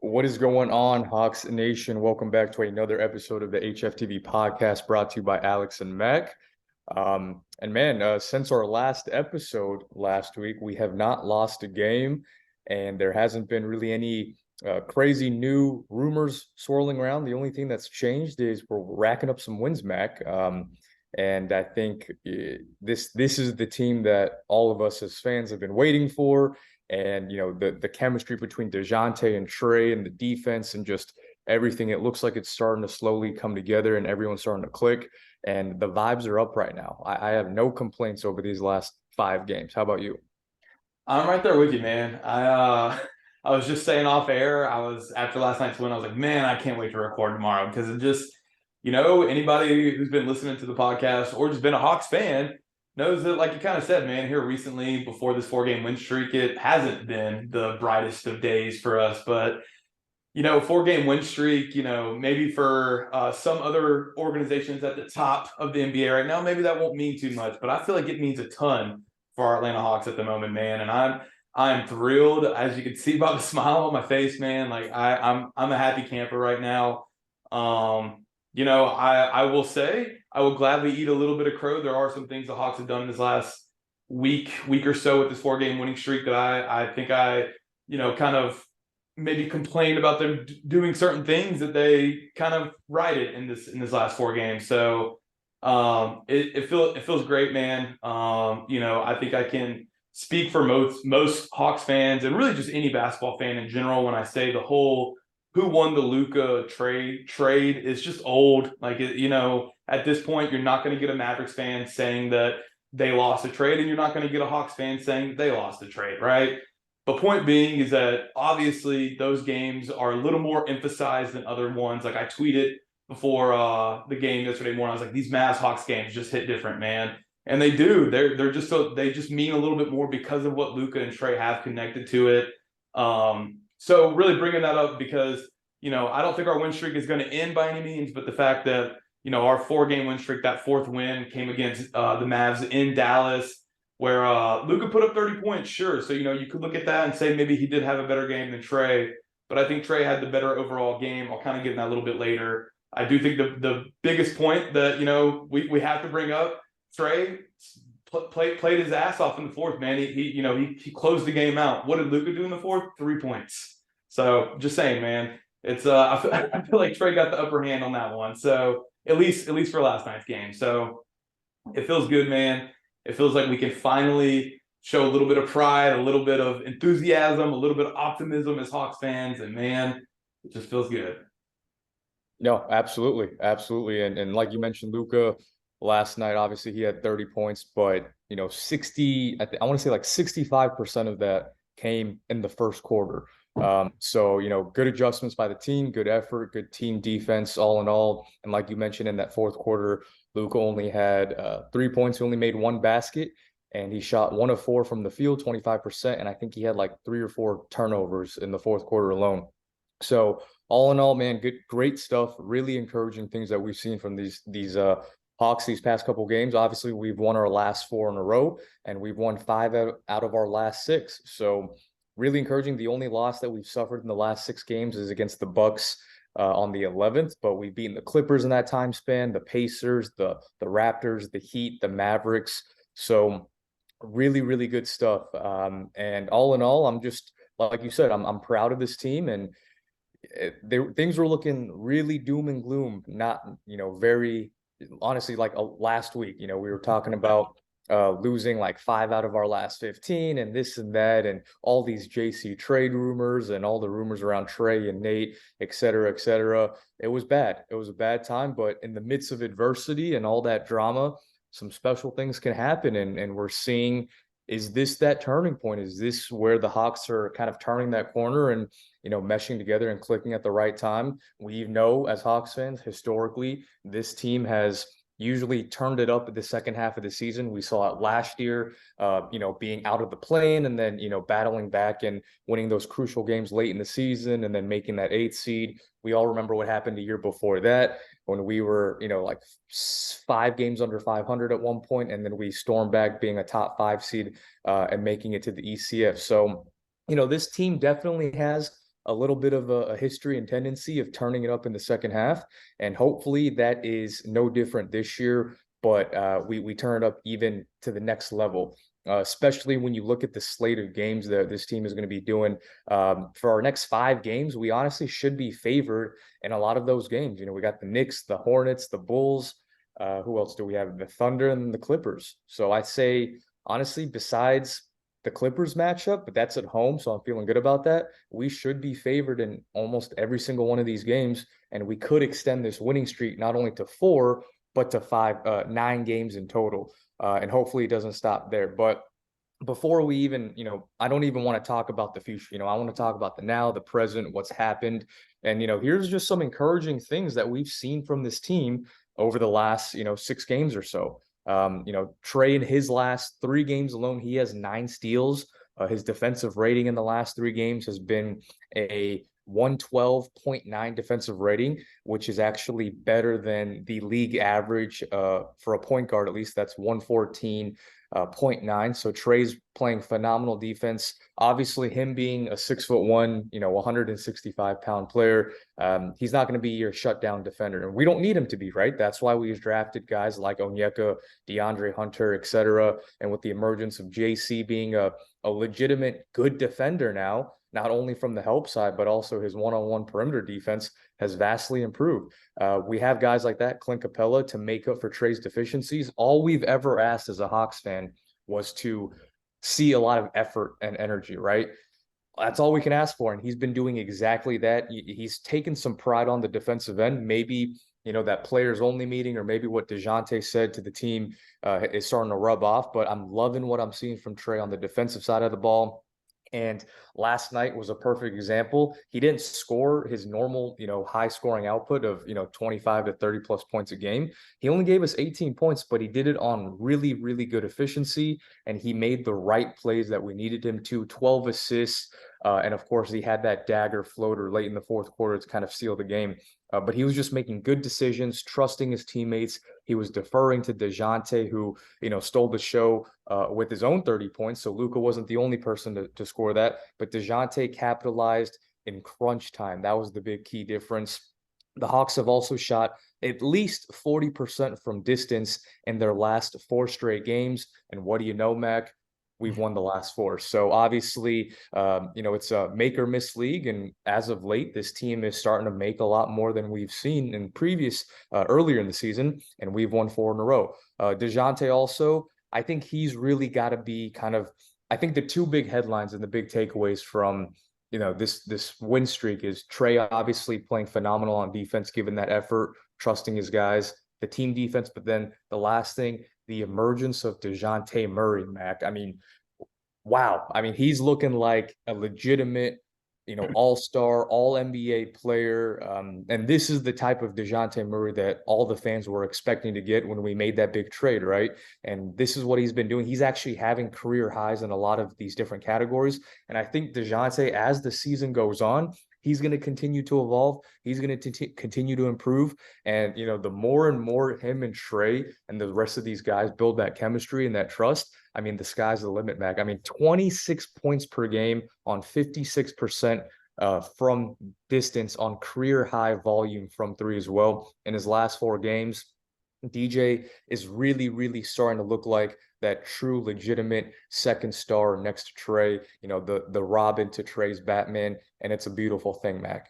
What is going on, Hawks Nation? Welcome back to another episode of the HFTV podcast brought to you by Alex and Mac. Since our last episode last week, we have not lost a game, and there hasn't been really any crazy new rumors swirling around. The only thing that's changed is we're racking up some wins, Mac. And I think this is the team that all of us as fans have been waiting for. And the chemistry between Dejounte and Trey and the defense and just everything, it looks like it's starting to slowly come together and everyone's starting to click. And the vibes are up right now. I have no complaints over these last 5 games. How about you? I'm right there with you, man. I was just saying off air. I was after last night's win. I was like, man, I can't wait to record tomorrow because it just, anybody who's been listening to the podcast or just been a Hawks fan knows that, like you kind of said, man, here recently before this 4-game win streak, it hasn't been the brightest of days for us. But 4-game win streak, maybe for some other organizations at the top of the NBA right now, maybe that won't mean too much. But I feel like it means a ton for our Atlanta Hawks at the moment, man. And I'm thrilled, as you can see by the smile on my face, man. Like I'm a happy camper right now. I will say I will gladly eat a little bit of crow. There are some things the Hawks have done in this last week or so with this 4-game winning streak that I think kind of maybe complained about them doing certain things that they kind of righted in this last 4 games. So it feels great, man. I think I can speak for most Hawks fans and really just any basketball fan in general when I say the whole who won the Luka trade is just old. Like, at this point, you're not going to get a Mavericks fan saying that they lost a trade, and you're not going to get a Hawks fan saying that they lost a trade, right? But point being is that obviously those games are a little more emphasized than other ones. Like I tweeted before the game yesterday morning, I was like, these Mavs Hawks games just hit different, man. And they do. They're just they just mean a little bit more because of what Luka and Trey have connected to it. So really bringing that up because, I don't think our win streak is going to end by any means, but the fact that, our 4-game win streak, that 4th win came against the Mavs in Dallas, where Luka put up 30 points, sure. So, you could look at that and say maybe he did have a better game than Trey, but I think Trey had the better overall game. I'll kind of get in that a little bit later. I do think the biggest point that, we have to bring up, Trey played his ass off in the 4th, man. He closed the game out. What did Luka do in the 4th? 3 points. So just saying, man, it's I feel like Trey got the upper hand on that one. So at least for last night's game. So it feels good, man. It feels like we can finally show a little bit of pride, a little bit of enthusiasm, a little bit of optimism as Hawks fans, and man, it just feels good. No, absolutely. Absolutely. And like you mentioned, Luka last night, obviously he had 30 points, but 60, I want to say like 65% of that came in the first quarter. So good adjustments by the team, good effort, good team defense, all in all. And like you mentioned, in that 4th quarter, Luka only had 3 points. He only made 1 basket, and he shot 1 of 4 from the field, 25%. And I think he had like 3 or 4 turnovers in the 4th quarter alone. So all in all, man, great stuff. Really encouraging things that we've seen from these Hawks these past couple games. Obviously, we've won our last 4 in a row, and we've won 5 out of our last 6. So really encouraging. The only loss that we've suffered in the last 6 games is against the Bucks on the 11th, but we've beaten the Clippers in that time span, the Pacers, the Raptors, the Heat, the Mavericks. So really, really good stuff. And all in all, I'm just, like you said, I'm proud of this team, and things were looking really doom and gloom, not, very honestly, like last week, we were talking about losing like 5 out of our last 15 and this and that, and all these JC trade rumors and all the rumors around Trey and Nate, et cetera, et cetera. It was bad. It was a bad time, but in the midst of adversity and all that drama, some special things can happen. And we're seeing, is this that turning point? Is this where the Hawks are kind of turning that corner and, meshing together and clicking at the right time? We know as Hawks fans, historically, this team has usually turned it up at the second half of the season. We saw it last year, being out of the play-in and then, battling back and winning those crucial games late in the season and then making that 8th seed. We all remember what happened the year before that when we were, like 5 games under 500 at one point, and then we stormed back being a top 5 seed and making it to the ECF. So, this team definitely has a little bit of a history and tendency of turning it up in the second half. And hopefully that is no different this year, but we turn it up even to the next level. Especially when you look at the slate of games that this team is going to be doing for our next 5 games, we honestly should be favored in a lot of those games. We got the Knicks, the Hornets, the Bulls. Who else do we have? The Thunder and the Clippers. So I'd say, honestly, besides the Clippers matchup, but that's at home, so I'm feeling good about that. We should be favored in almost every single one of these games, and we could extend this winning streak not only to 4, but to 9 games in total. And hopefully it doesn't stop there. But before we even, I don't even want to talk about the future. I want to talk about the now, the present, what's happened. And, here's just some encouraging things that we've seen from this team over the last, 6 games or so. Trey in his last 3 games alone, he has 9 steals. His defensive rating in the last 3 games has been a 112.9 defensive rating, which is actually better than the league average for a point guard. At least that's 114.9. So Trey's playing phenomenal defense. Obviously, him being a 6'1", 165-pound player, he's not going to be your shutdown defender, and we don't need him to be, right? That's why we've drafted guys like Onyeka, DeAndre Hunter, etc. And with the emergence of JC being a legitimate good defender now, not only from the help side, but also his one-on-one perimeter defense has vastly improved. We have guys like that, Clint Capella, to make up for Trey's deficiencies. All we've ever asked as a Hawks fan was to see a lot of effort and energy, right? That's all we can ask for. And he's been doing exactly that. He's taken some pride on the defensive end. Maybe, that players only meeting, or maybe what Dejounte said to the team is starting to rub off. But I'm loving what I'm seeing from Trey on the defensive side of the ball. And last night was a perfect example. He didn't score his normal, high scoring output of, 25 to 30 plus points a game. He only gave us 18 points, but he did it on really, really good efficiency. And he made the right plays that we needed him to. 12 assists. And of course, he had that dagger floater late in the fourth quarter to kind of seal the game. But he was just making good decisions, trusting his teammates. He was deferring to Dejounte, who, stole the show with his own 30 points. So Luka wasn't the only person to score that. But Dejounte capitalized in crunch time. That was the big key difference. The Hawks have also shot at least 40% from distance in their last 4 straight games. And what do you know, Mac? We've won the last 4. So obviously, it's a make or miss league. And as of late, this team is starting to make a lot more than we've seen in previous earlier in the season. And we've won 4 in a row. Dejounte also, I think he's really got to be I think the 2 big headlines and the big takeaways from, this win streak is Trey obviously playing phenomenal on defense, given that effort, trusting his guys, the team defense. But then the last thing, the emergence of Dejounte Murray, Mac. I mean, wow. I mean, he's looking like a legitimate, all-star, all-NBA player. And this is the type of Dejounte Murray that all the fans were expecting to get when we made that big trade, right? And this is what he's been doing. He's actually having career highs in a lot of these different categories. And I think Dejounte, as the season goes on, he's going to continue to evolve. He's going to continue to improve. And, the more and more him and Trey and the rest of these guys build that chemistry and that trust, I mean, the sky's the limit, Mac. I mean, 26 points per game on 56% from distance on career high volume from 3 as well in his last 4 games. DJ is really, really starting to look like that true, legitimate second star next to Trey, the Robin to Trey's Batman. And it's a beautiful thing, Mac.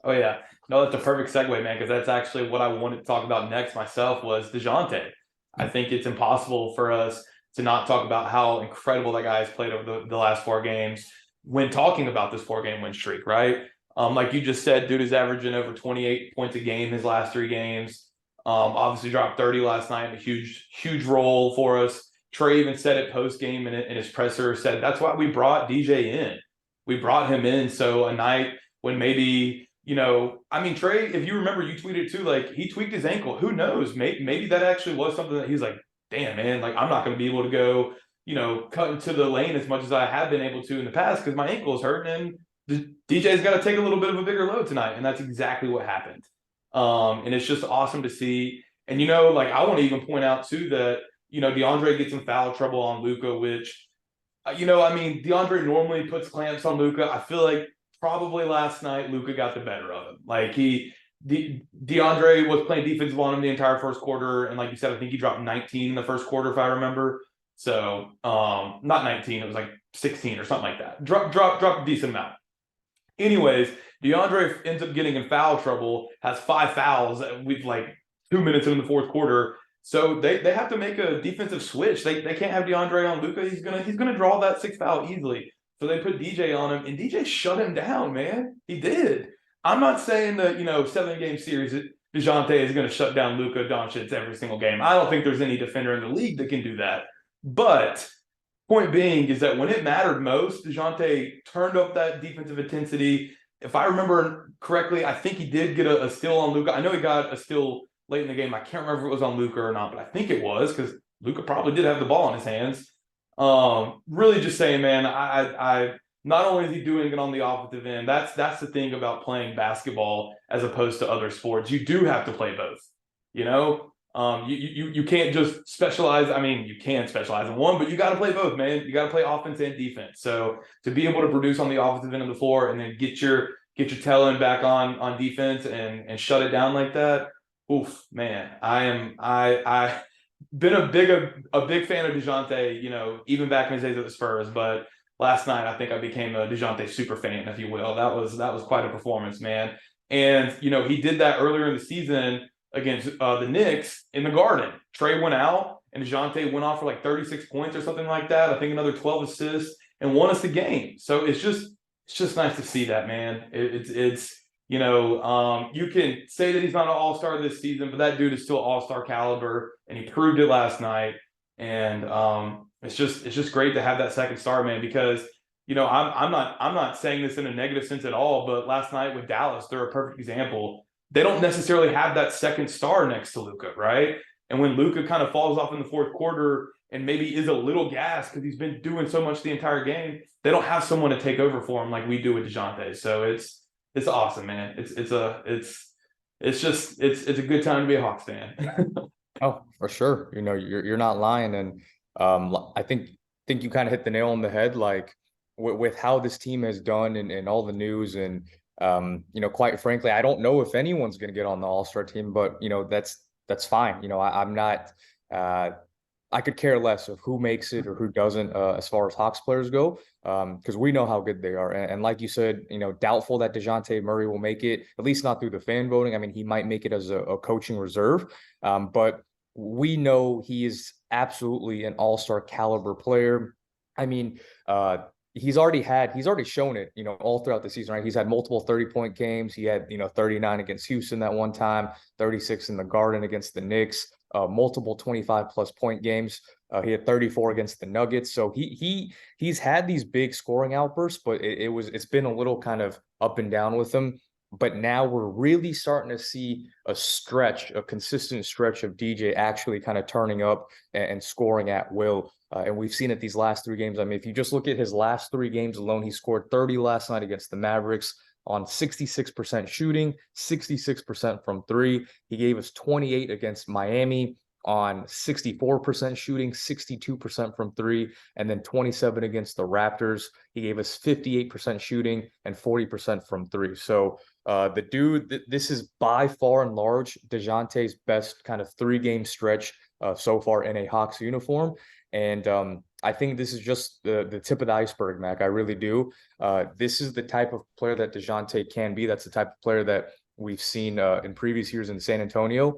Oh, yeah. No, that's a perfect segue, man, because that's actually what I wanted to talk about next myself was Dejounte. I think it's impossible for us to not talk about how incredible that guy has played over the last 4 games when talking about this 4-game win streak, right? Like you just said, dude is averaging over 28 points a game his last 3 games. Obviously dropped 30 last night, a huge, huge role for us. Trey even said it post-game in his presser, said that's why we brought DJ in. We brought him in so a night when maybe – Trey, if you remember, you tweeted too, like he tweaked his ankle. Who knows? Maybe that actually was something that he's like, damn, man, like I'm not going to be able to go, cut into the lane as much as I have been able to in the past because my ankle is hurting and DJ's got to take a little bit of a bigger load tonight. And that's exactly what happened. And it's just awesome to see. And, I want to even point out too that, DeAndre gets in foul trouble on Luka, which, DeAndre normally puts clamps on Luka. I feel like probably last night Luka got the better of him. Like DeAndre was playing defensive on him the entire first quarter, and like you said, I think he dropped 19 in the first quarter if I remember. So not 19, it was like 16 or something like that. Dropped a decent amount. Anyways, DeAndre ends up getting in foul trouble, has 5 fouls with like 2 minutes in the fourth quarter. So they have to make a defensive switch. They can't have DeAndre on Luka. He's gonna draw that 6 foul easily. So they put DJ on him, and DJ shut him down, man. He did. I'm not saying that 7-game series Dejounte is going to shut down Luka Doncic every single game. I don't think there's any defender in the league that can do that. But point being is that when it mattered most, Dejounte turned up that defensive intensity. If I remember correctly, I think he did get a steal on Luka. I know he got a steal late in the game. I can't remember if it was on Luka or not, but I think it was because Luka probably did have the ball in his hands. Really just saying, man, I not only is he doing it on the offensive end, that's the thing about playing basketball as opposed to other sports. You do have to play both. You can't just specialize. I mean, you can specialize in one, but you got to play both, man. You got to play offense and defense. So to be able to produce on the offensive end of the floor and then get your talent back on defense and shut it down like that, oof, man. I been a big fan of Dejounte, even back in his days at the Spurs, but last night I think I became a Dejounte super fan, if you will. That was quite a performance, man. And he did that earlier in the season against the Knicks in the Garden. Trey went out and Dejounte went off for like 36 points or something like that. I think another 12 assists and won us the game. So it's just nice to see that, man. You can say that he's not an all-star this season, but that dude is still all-star caliber, and he proved it last night. And it's just great to have that second star, man, because I'm not saying this in a negative sense at all, but last night with Dallas, they're a perfect example. They don't necessarily have that second star next to Luka, right? And when Luka kind of falls off in the fourth quarter and maybe is a little gassed because he's been doing so much the entire game, they don't have someone to take over for him like we do with Dejounte. So it's awesome, man. It's a good time to be a Hawks fan. Oh, for sure. You're not lying, and I think you kind of hit the nail on the head. Like with how this team has done and all the news, and quite frankly, I don't know if anyone's going to get on the All-Star team, but that's fine. I'm not. I could care less of who makes it or who doesn't as far as Hawks players go, because we know how good they are. And like you said, doubtful that Dejounte Murray will make it, at least not through the fan voting. I mean, he might make it as a coaching reserve, but we know he is absolutely an all-star caliber player. I mean, he's already shown it, all throughout the season, right? He's had multiple 30-point games. He had, 39 against Houston that one time, 36 in the Garden against the Knicks, multiple 25+ point games. He had 34 against the Nuggets. So he's had these big scoring outbursts, but it's been a little kind of up and down with him. But now we're really starting to see a consistent stretch of DJ actually kind of turning up and scoring at will. And we've seen it these last 3 games. I mean, if you just look at his last 3 games alone, he scored 30 last night against the Mavericks on 66% shooting, 66% from 3. He gave us 28 against Miami on 64% shooting, 62% from 3, and then 27 against the Raptors. He gave us 58% shooting and 40% from 3. So the dude, this is by far and large Dejounte's best kind of 3-game stretch so far in a Hawks uniform. And I think this is just the tip of the iceberg, Mac. I really do. This is the type of player that Dejounte can be. That's the type of player that we've seen in previous years in San Antonio.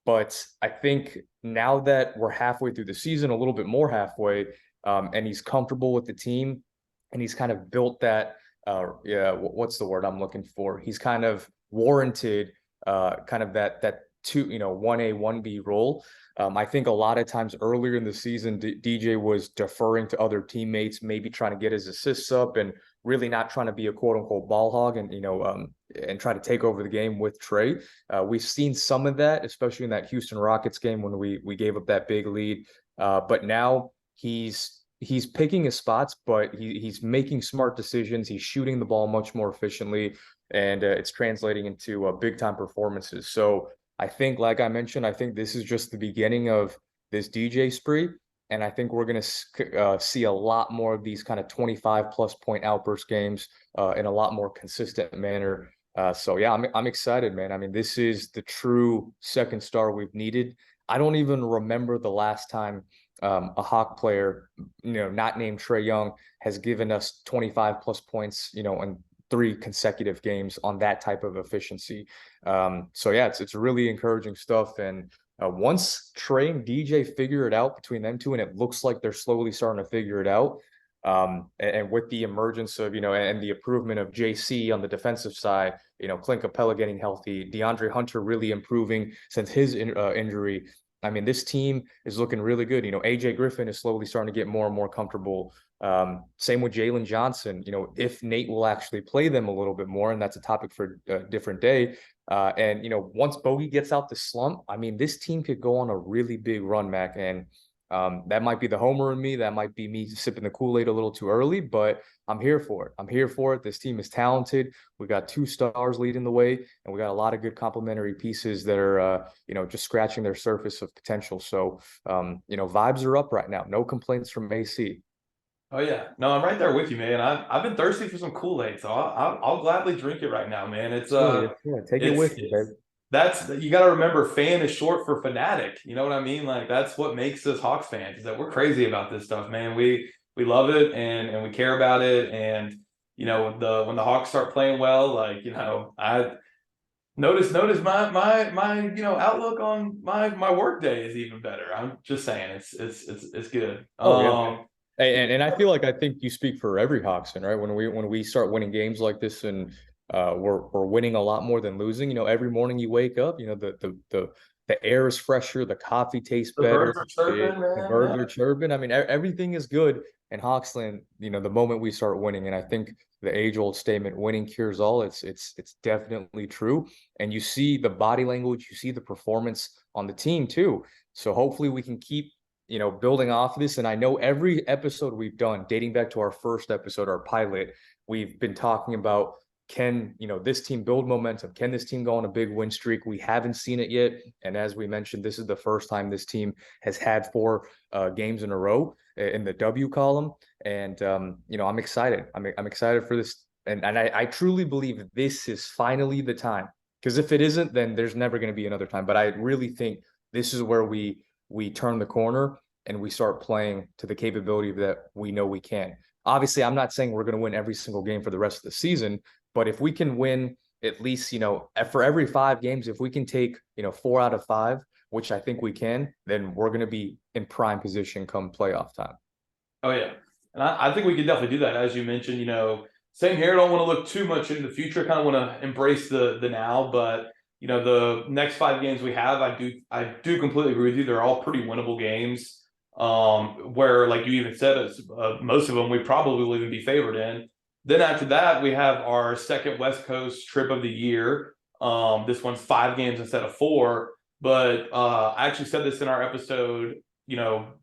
But I think now that we're halfway through the season, a little bit more halfway, and he's comfortable with the team, and he's kind of built that, what's the word I'm looking for? He's kind of warranted kind of that 1A, 1B role. I think a lot of times earlier in the season, DJ was deferring to other teammates, maybe trying to get his assists up and really not trying to be a quote unquote ball hog and try to take over the game with Trey. We've seen some of that, especially in that Houston Rockets game when we gave up that big lead. But now he's picking his spots, but he's making smart decisions. He's shooting the ball much more efficiently, and it's translating into big time performances. So I think, like I mentioned, I think this is just the beginning of this DJ spree. And I think we're going to see a lot more of these kind of 25 plus point outburst games in a lot more consistent manner. So yeah, I'm excited, man. I mean, this is the true second star we've needed. I don't even remember the last time a Hawk player, not named Trae Young, has given us 25 plus points, in 3 consecutive games on that type of efficiency. So yeah, it's really encouraging stuff. And once Trey and DJ figure it out between them two, and it looks like they're slowly starting to figure it out, and with the emergence of, and the improvement of JC on the defensive side, Clint Capella getting healthy, DeAndre Hunter really improving since his injury. I mean, this team is looking really good. AJ Griffin is slowly starting to get more and more comfortable. Same with Jalen Johnson. If Nate will actually play them a little bit more, and that's a topic for a different day. And once Bogey gets out the slump, I mean, this team could go on a really big run, Mac. And that might be the homer in me. That might be me sipping the Kool Aid a little too early, but I'm here for it. I'm here for it. This team is talented. We got 2 stars leading the way, and we got a lot of good complementary pieces that are, just scratching their surface of potential. So, vibes are up right now. No complaints from AC. Oh yeah, no, I'm right there with you, man. I've been thirsty for some Kool Aid, so I'll gladly drink it right now, man. Sure, yeah, sure. Take it with you, baby. That's you got to remember, fan is short for fanatic. You know what I mean? Like that's what makes us Hawks fans is that we're crazy about this stuff, man. We love it and we care about it. And when the Hawks start playing well, like I notice my outlook on my work day is even better. I'm just saying it's good. Oh yeah. And I think you speak for every Hawkson, right? When we start winning games like this, and we're winning a lot more than losing. Every morning you wake up, the air is fresher, the coffee tastes The better, birds are chirping, the man. birds Yeah. are chirping. I mean, everything is good in Hawksland. The moment we start winning, and I think the age-old statement, "Winning cures all," it's definitely true. And you see the body language, you see the performance on the team too. So hopefully we can keep building off of this. And I know every episode we've done, dating back to our first episode, our pilot, we've been talking about can this team build momentum? Can this team go on a big win streak? We haven't seen it yet. And as we mentioned, this is the first time this team has had 4 games in a row in the W column. And I'm excited. I'm excited for this. And I truly believe this is finally the time. Because if it isn't, then there's never going to be another time. But I really think this is where we turn the corner and we start playing to the capability that we know we can. Obviously, I'm not saying we're going to win every single game for the rest of the season, but if we can win at least, for every 5 games, if we can take, 4 out of 5, which I think we can, then we're going to be in prime position come playoff time. Oh yeah, and I think we could definitely do that. As you mentioned, same here. I don't want to look too much into the future. Kind of want to embrace the now, but the next 5 games we have, I do completely agree with you. They're all pretty winnable games. Where like you even said, most of them we probably will even be favored in. Then after that, we have our second West Coast trip of the year. This one's 5 games instead of 4. But I actually said this in our episode,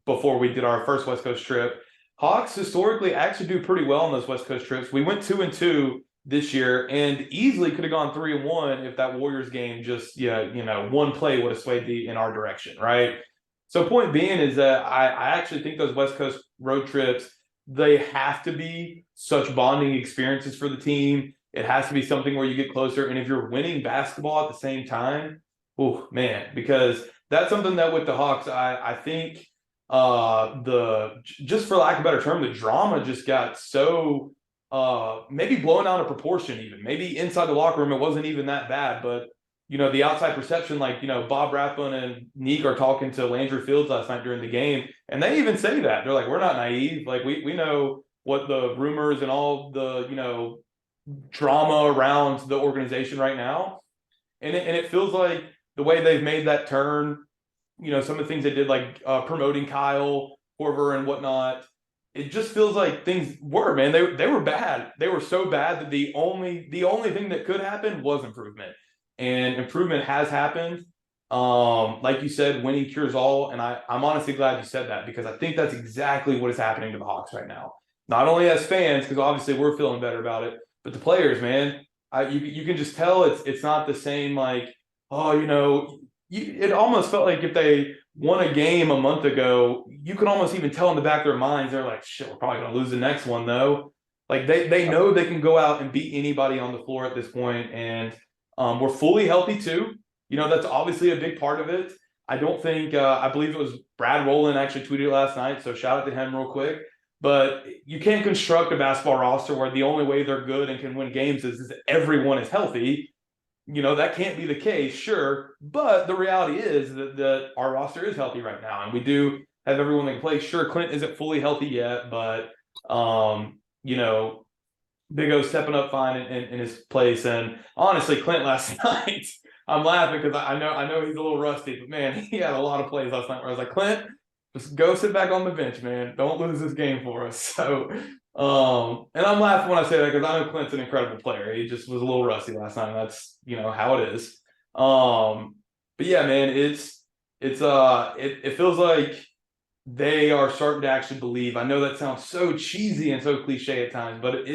before we did our first West Coast trip. Hawks historically actually do pretty well on those West Coast trips. We went 2-2 this year and easily could have gone 3-1 if that Warriors game just one play would have swayed in our direction, right? So point being is that I actually think those West Coast road trips, they have to be such bonding experiences for the team. It has to be something where you get closer. And if you're winning basketball at the same time, oh man, because that's something that with the Hawks, I think just for lack of a better term, the drama just got so maybe blown out of proportion. Even maybe inside the locker room it wasn't even that bad, but the outside perception, like Bob Rathbun and Neek are talking to Landry Fields last night during the game, and they even say that they're like, we're not naive, like we know what the rumors and all the drama around the organization right now, and it feels like the way they've made that turn, some of the things they did, like promoting Kyle Korver and whatnot. It just feels like things were, man. They were bad. They were so bad that the only thing that could happen was improvement, and improvement has happened. Like you said, winning cures all, and I'm honestly glad you said that because I think that's exactly what is happening to the Hawks right now. Not only as fans, because obviously we're feeling better about it, but the players, man. You can just tell it's not the same. Like, oh, it almost felt like if they won a game a month ago, you could almost even tell in the back of their minds, they're like, shit, we're probably going to lose the next one, though. Like they know they can go out and beat anybody on the floor at this point, and we're fully healthy too. That's obviously a big part of it. I don't think I believe it was Brad Rowland actually tweeted it last night, so shout out to him real quick. But you can't construct a basketball roster where the only way they're good and can win games is everyone is healthy. That can't be the case, sure. But the reality is that our roster is healthy right now, and we do have everyone that can play. Sure, Clint isn't fully healthy yet, but Big O stepping up fine in his place. And honestly, Clint last night, I'm laughing because I know he's a little rusty, but man, he had a lot of plays last night where I was like, Clint, just go sit back on the bench, man. Don't lose this game for us. So, and I'm laughing when I say that because I know Clint's an incredible player. He just was a little rusty last night, and that's how it is. But yeah, man, it feels like they are starting to actually believe. I know that sounds so cheesy and so cliche at times, but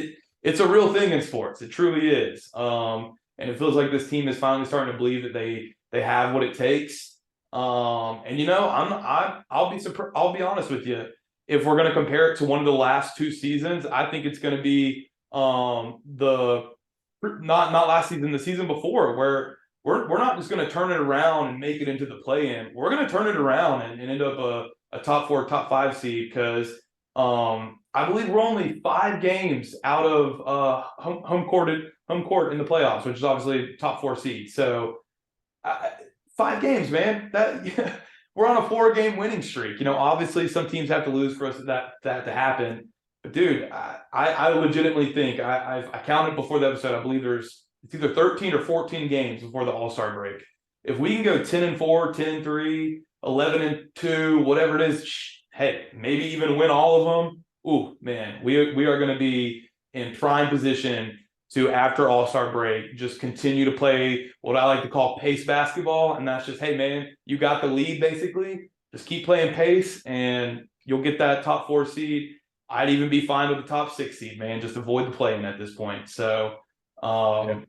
it's a real thing in sports. It truly is. And it feels like this team is finally starting to believe that they have what it takes. And I'll be honest with you. If we're going to compare it to one of the last two seasons, I think it's going to be the not last season, the season before, where we're not just going to turn it around and make it into the play-in. We're going to turn it around and end up a top 4, top 5 seed because I believe we're only 5 games out of home court in the playoffs, which is obviously top 4 seed. So 5 games, man. We're on a 4-game winning streak. Obviously some teams have to lose for us that to happen. But dude, I legitimately think I counted before the episode. I believe it's either 13 or 14 games before the All-Star break. If we can go 10-4, 10-3, 11-2, whatever it is, hey, maybe even win all of them. Ooh, man, we are going to be in prime position to, after All-Star break, just continue to play what I like to call pace basketball. And that's just, hey, man, you got the lead, basically. Just keep playing pace, and you'll get that top 4 seed. I'd even be fine with the top 6 seed, man. Just avoid the play-in at this point. So, yeah,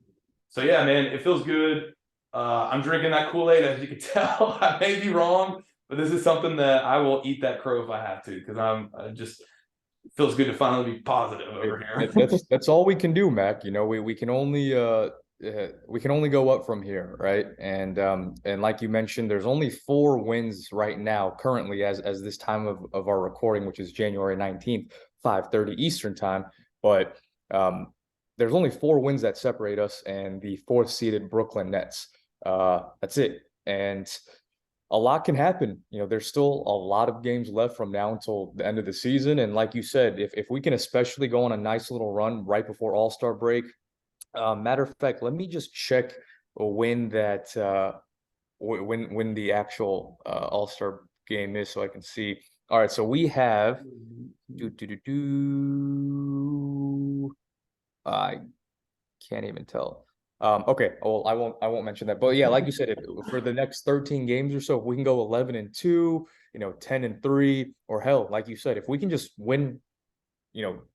man, it feels good. I'm drinking that Kool Aid, as you can tell. I may be wrong, but this is something that I will eat that crow if I have to, because it feels good to finally be positive over here. That's all we can do, Mac. We can only go up from here, right? And like you mentioned, there's only 4 wins right now, currently, as this time of our recording, which is January 19th, 5:30 Eastern time. But there's only 4 wins that separate us and the 4th seeded Brooklyn Nets. That's it. And a lot can happen. There's still a lot of games left from now until the end of the season. And like you said, if we can especially go on a nice little run right before All-Star break, matter of fact, let me just check when when the actual All-Star game is so I can see. All right, so we have I can't even tell. Okay, well, I won't mention that. But yeah, like you said, for the next 13 games or so, if we can go 11-2, 10-3, or hell, like you said, if we can just win,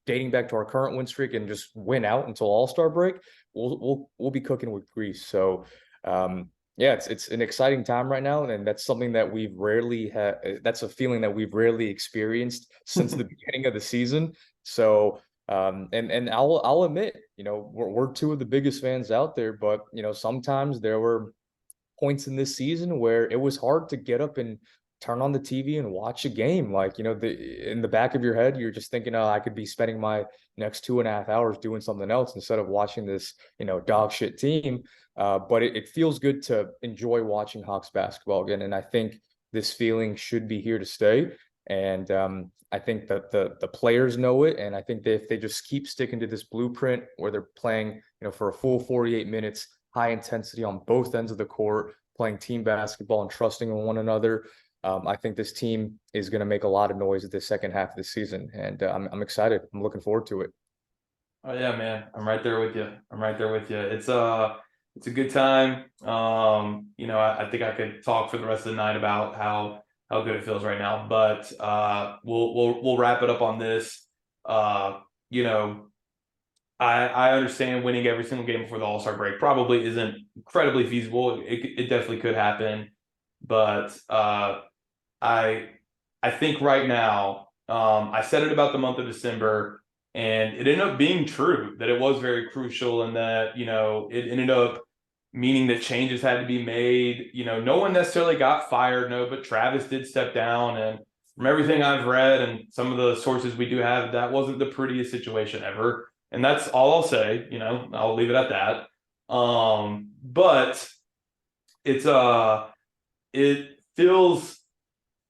dating back to our current win streak and just win out until All-Star break, we'll be cooking with grease. So yeah, it's an exciting time right now, and that's something that we've rarely had. That's a feeling that we've rarely experienced since the beginning of the season. So and I'll admit, we're 2 of the biggest fans out there, but sometimes there were points in this season where it was hard to get up and turn on the TV and watch a game. Like, in the back of your head, you're just thinking, oh, I could be spending my next 2.5 hours doing something else instead of watching this, dog shit team. But it feels good to enjoy watching Hawks basketball again. And I think this feeling should be here to stay. And I think that the players know it. And I think that if they just keep sticking to this blueprint where they're playing, for a full 48 minutes, high intensity on both ends of the court, playing team basketball and trusting in one another, I think this team is going to make a lot of noise at the second half of the season. And I'm excited. I'm looking forward to it. Oh yeah, man. I'm right there with you. It's a good time. I think I could talk for the rest of the night about how good it feels right now, but we'll wrap it up on this. I understand winning every single game before the All-Star break probably isn't incredibly feasible. It definitely could happen. But I I think right now, I said it about the month of December, and it ended up being true that it was very crucial, and that it ended up meaning that changes had to be made. No one necessarily got fired, no, but Travis did step down, and from everything I've read and some of the sources we do have, that wasn't the prettiest situation ever, and that's all I'll say. I'll leave it at that. But it's it feels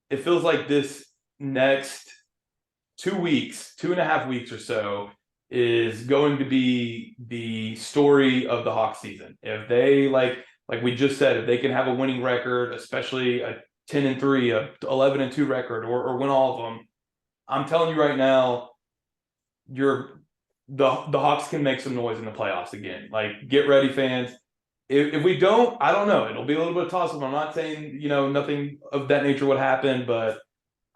it feels like this next 2 weeks, 2.5 weeks or so, is going to be the story of the Hawks season. If they like we just said, if they can have a winning record, especially a 10-3, a 11-2 record, or win all of them, I'm telling you right now, you're the Hawks can make some noise in the playoffs again. Like, get ready, fans. If we don't, I don't know. It'll be a little bit of toss up. I'm not saying nothing of that nature would happen, but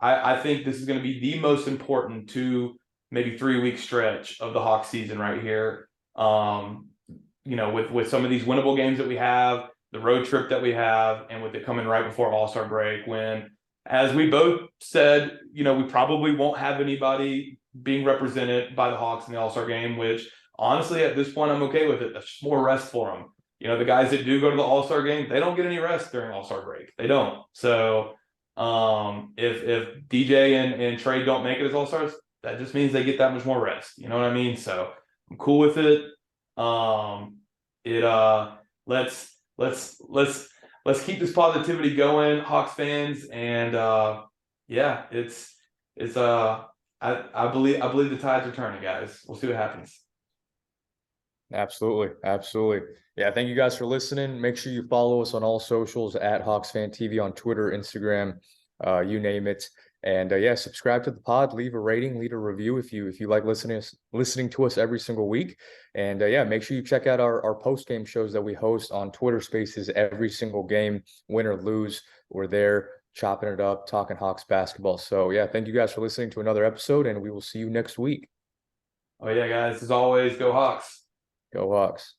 I think this is going to be the most important 2, maybe 3 week stretch of the Hawks season right here. With some of these winnable games that we have, the road trip that we have, and with it coming right before All-Star break, when, as we both said, we probably won't have anybody being represented by the Hawks in the All-Star game, which honestly, at this point, I'm okay with it. That's just more rest for them. The guys that do go to the All-Star game, they don't get any rest during All-Star break. They don't. So if DJ and Trey don't make it as All-Stars, that just means they get that much more rest. You know what I mean? So I'm cool with it. It let's keep this positivity going, Hawks fans, and yeah, it's I believe the tides are turning, guys. We'll see what happens. Absolutely. Absolutely. Yeah. Thank you guys for listening. Make sure you follow us on all socials at HawksFanTV on Twitter, Instagram, you name it. And yeah, subscribe to the pod, leave a rating, leave a review if you like listening to us every single week. And yeah, make sure you check out our post game shows that we host on Twitter Spaces every single game, win or lose. We're there chopping it up, talking Hawks basketball. So yeah, thank you guys for listening to another episode, and we will see you next week. Oh yeah, guys, as always, go Hawks. Go Hawks.